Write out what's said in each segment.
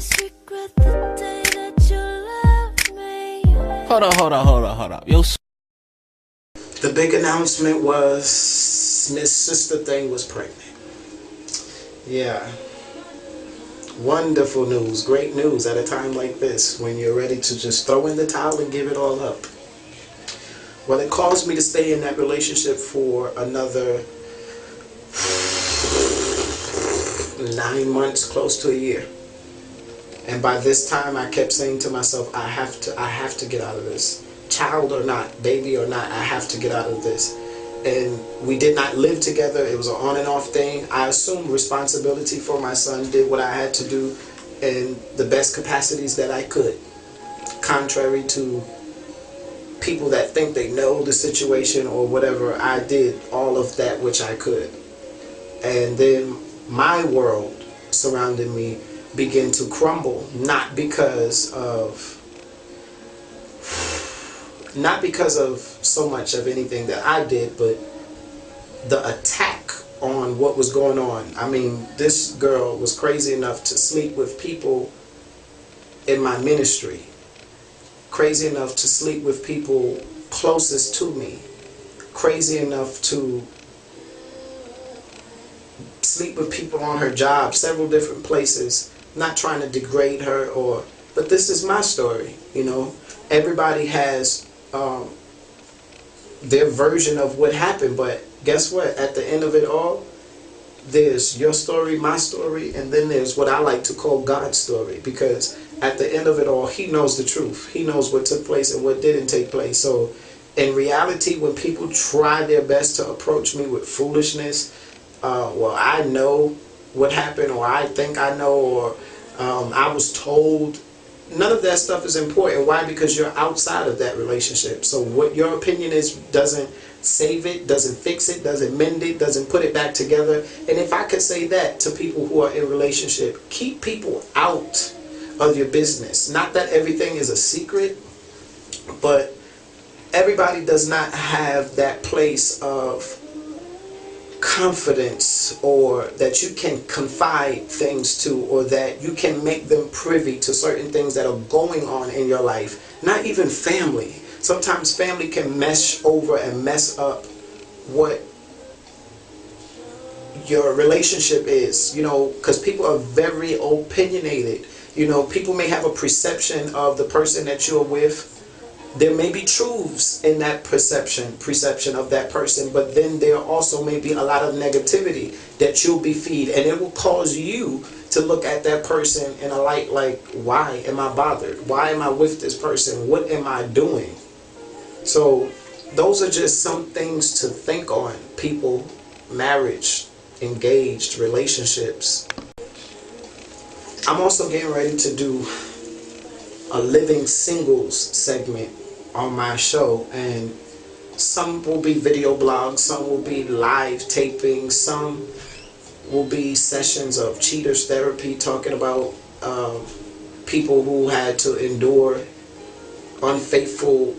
secret the day that you left me. Hold up. Yo. The big announcement was Miss Sister Thing was pregnant. Yeah. Wonderful news, great news at a time like this when you're ready to just throw in the towel and give it all up. Well, it caused me to stay in that relationship for another 9 months, close to a year. And by this time, I kept saying to myself, I have to get out of this. Child or not, baby or not, I have to get out of this. And we did not live together. It was an on and off thing. I assumed responsibility for my son, did what I had to do in the best capacities that I could. Contrary to people that think they know the situation or whatever, I did all of that which I could. And then my world surrounding me began to crumble, not because of so much of anything that I did, but the attack on what was going on. I mean, this girl was crazy enough to sleep with people in my ministry, crazy enough to sleep with people closest to me, crazy enough to sleep with people on her job, several different places. Not trying to degrade her, but this is my story, you know. Everybody has their version of what happened, but guess what? At the end of it all, there's your story, my story, and then there's what I like to call God's story, because at the end of it all, He knows the truth. He knows what took place and what didn't take place. So in reality, when people try their best to approach me with foolishness, well, I know what happened, or I think I know, or I was told. None of that stuff is important. Why? Because you're outside of that relationship. So what your opinion is doesn't save it, doesn't fix it, doesn't mend it, doesn't put it back together. And if I could say that to people who are in relationship, keep people out of your business. Not that everything is a secret, but everybody does not have that place of confidence, or that you can confide things to, or that you can make them privy to certain things that are going on in your life. Not even family. Sometimes family can mesh over and mess up what your relationship is, you know, because people are very opinionated. You know, people may have a perception of the person that you're with. There may be truths in that perception of that person, but then there also may be a lot of negativity that you'll be fed, and it will cause you to look at that person in a light like, why am I bothered? Why am I with this person? What am I doing? So those are just some things to think on, people, marriage, engaged, relationships. I'm also getting ready to do a living singles segment on my show, and some will be video blogs, some will be live tapings, some will be sessions of cheaters therapy, talking about people who had to endure unfaithful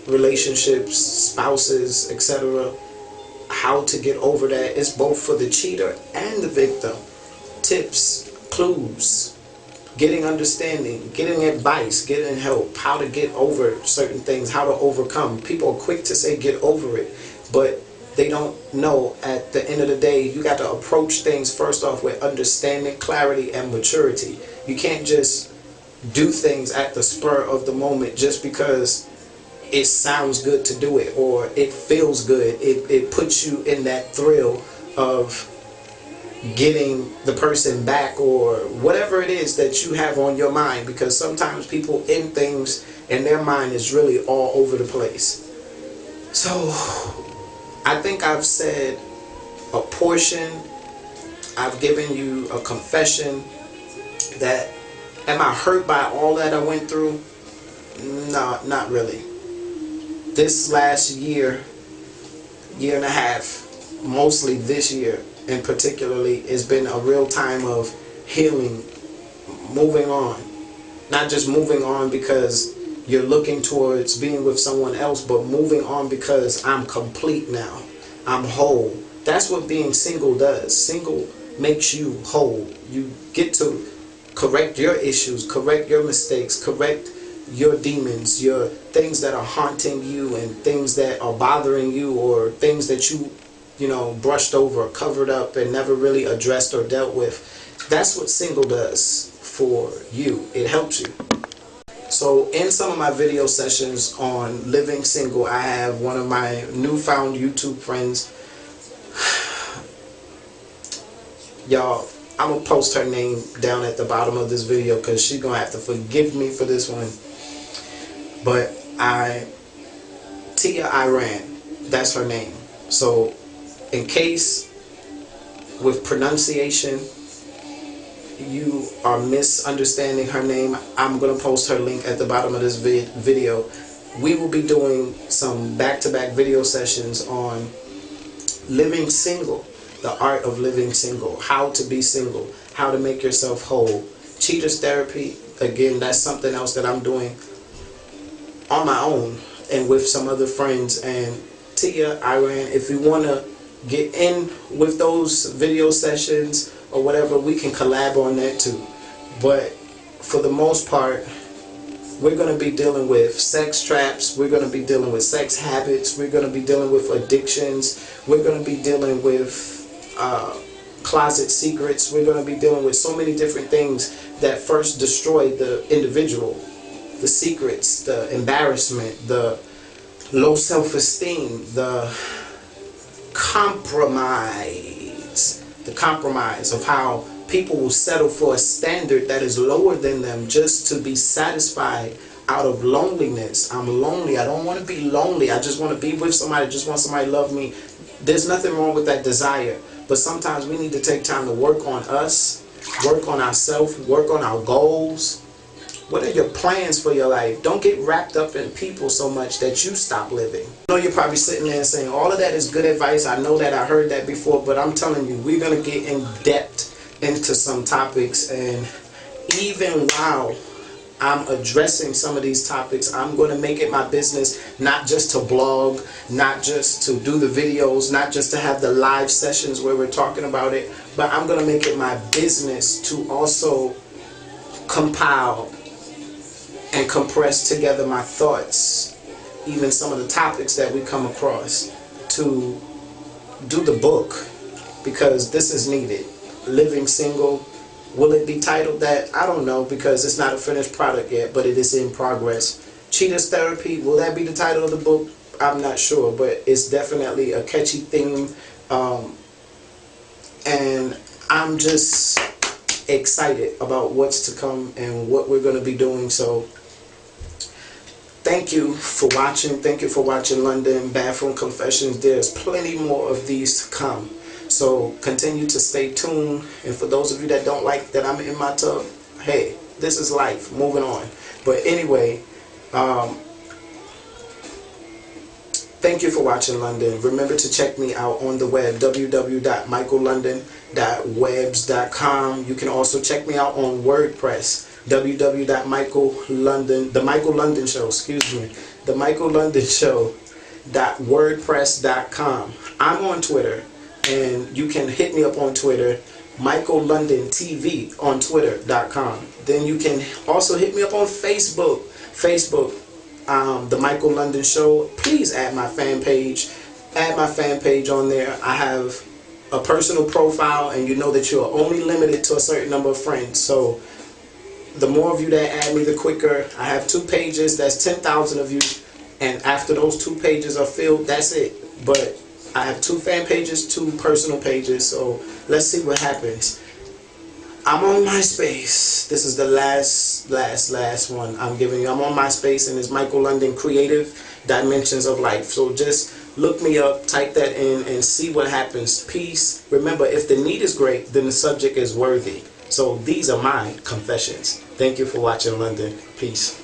relationships, spouses, etc. How to get over that. It's both for the cheater and the victim. Tips, clues, getting understanding, getting advice, getting help, how to get over certain things, how to overcome. People are quick to say get over it, but they don't know at the end of the day, you got to approach things first off with understanding, clarity, and maturity. You can't just do things at the spur of the moment just because it sounds good to do it, or it feels good. It puts you in that thrill of getting the person back, or whatever it is that you have on your mind, because sometimes people end things and their mind is really all over the place. So I think I've said a portion. I've given you a confession. That, am I hurt by all that I went through? No, not really. This last year and a half, mostly this year and particularly, it's been a real time of healing, moving on. Not just moving on because you're looking towards being with someone else, but moving on because I'm complete now. I'm whole. That's what being single does. Single makes you whole. You get to correct your issues, correct your mistakes, correct your demons, your things that are haunting you and things that are bothering you, or things that you know, brushed over, covered up, and never really addressed or dealt with. That's what single does for you. It helps you. So in some of my video sessions on living single, I have one of my newfound YouTube friends. Y'all, I'm gonna post her name down at the bottom of this video because she's gonna have to forgive me for this one. But Tia Iran, that's her name. So in case with pronunciation you are misunderstanding her name, I'm gonna post her link at the bottom of this video. We will be doing some back-to-back video sessions on living single, the art of living single, how to be single, how to make yourself whole. Cheaters therapy, again, that's something else that I'm doing on my own and with some other friends. And Tia Iran, if you want to get in with those video sessions or whatever, we can collab on that too. But for the most part, we're going to be dealing with sex traps, we're going to be dealing with sex habits, we're going to be dealing with addictions, we're going to be dealing with closet secrets, we're going to be dealing with so many different things that first destroy the individual. The secrets, the embarrassment, the low self-esteem, the compromise of how people will settle for a standard that is lower than them just to be satisfied out of loneliness. I'm lonely. I don't want to be lonely. I just want to be with somebody. I just want somebody to love me. There's nothing wrong with that desire. But sometimes we need to take time to work on us, work on ourselves, work on our goals. What are your plans for your life? Don't get wrapped up in people so much that you stop living. I know you're probably sitting there and saying, all of that is good advice. I know that, I heard that before, but I'm telling you, we're going to get in depth into some topics. And even while I'm addressing some of these topics, I'm going to make it my business not just to blog, not just to do the videos, not just to have the live sessions where we're talking about it, but I'm going to make it my business to also compile and compress together my thoughts, even some of the topics that we come across, to do the book, because this is needed. Living single, will it be titled that? I don't know, because it's not a finished product yet, but it is in progress. Cheaters therapy, will that be the title of the book? I'm not sure, but it's definitely a catchy theme, and I'm just excited about what's to come and what we're going to be doing. So thank you for watching. Thank you for watching London Bathroom Confessions. There's plenty more of these to come, so continue to stay tuned. And for those of you that don't like that I'm in my tub, hey, this is life, moving on. But anyway, thank you for watching London. Remember to check me out on the web, www.michaellondon.webs.com. You can also check me out on WordPress, www.michaellondon, the Michael London Show, excuse me, the Michael London Show.wordpress.com. I'm on Twitter, and you can hit me up on Twitter, Michael London TV on Twitter.com. Then you can also hit me up on Facebook, the Michael London Show. Please add my fan page. Add my fan page on there. I have a personal profile, and you know that you are only limited to a certain number of friends. So the more of you that add me, the quicker. I have 2 pages. That's 10,000 of you. And after those 2 pages are filled, that's it. But I have 2 fan pages, 2 personal pages. So let's see what happens. I'm on MySpace. This is the last one I'm giving you. I'm on MySpace, and it's Michael London Creative Dimensions of Life. So just look me up, type that in, and see what happens. Peace. Remember, if the need is great, then the subject is worthy. So these are my confessions. Thank you for watching London. Peace.